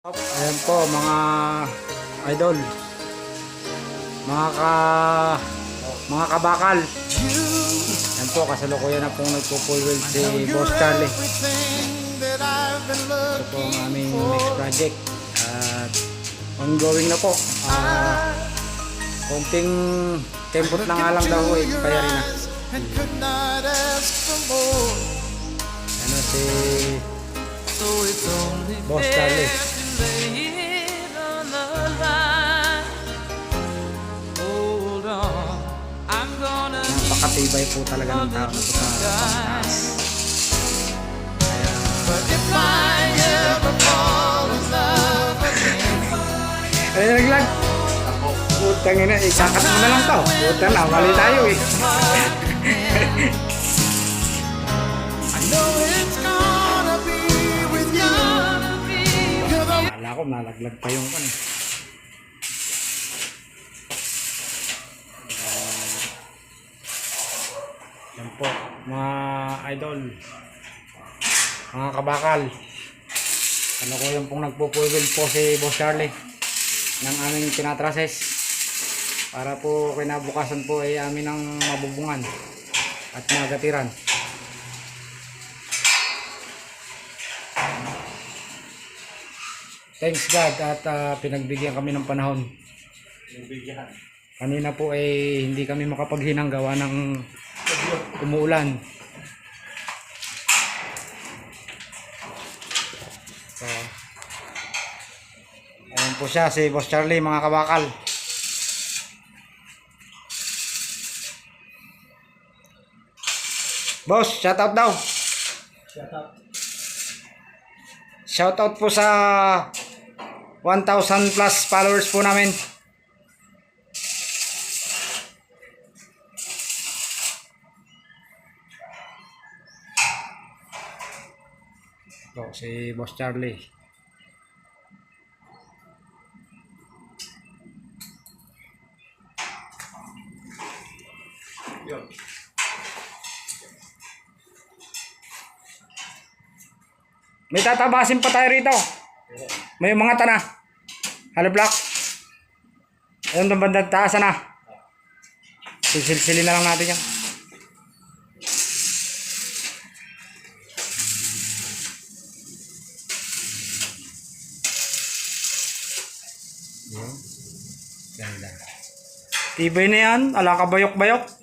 Ayan po mga idol, mga kabakal. Ayan po, kasalukuyan na pong nagpo-full weld si Boss Charlie. Ito po ang aming next project at ongoing na po. Konting tempot na nga lang daw po, kaya rin na. Ano si Boss Charlie. Napakatibay po talaga ng tao na po sa pangtaas. Kaya naglag. Putang ina, ikakat mo na lang to. Putang na, mali tayo eh. Akala ko nalaglag pa yung kan. Yan po, mga idol, mga kabakal. Ano ko yung pong nagpo-full weld po si Boss Charlie ng aming tinatrases para po kinabukasan po ay amin ang mabubungan at magatiran. Thanks God at pinagbigyan kami ng panahon. Kanina po ay hindi kami makapaghinang gawa ng umuulan. So, ayan po siya si Boss Charlie, mga kabakal. Boss, shoutout daw. Shoutout po sa 1,000 plus followers po namin. Ito si Boss Charlie. May tatabasin pa tayo rito. May mga tana. Hollow block. Ayun, yung bandang taas na. Sisilsilin na lang natin yan. Ganda. Tibay na yan. Ala ka bayok-bayok.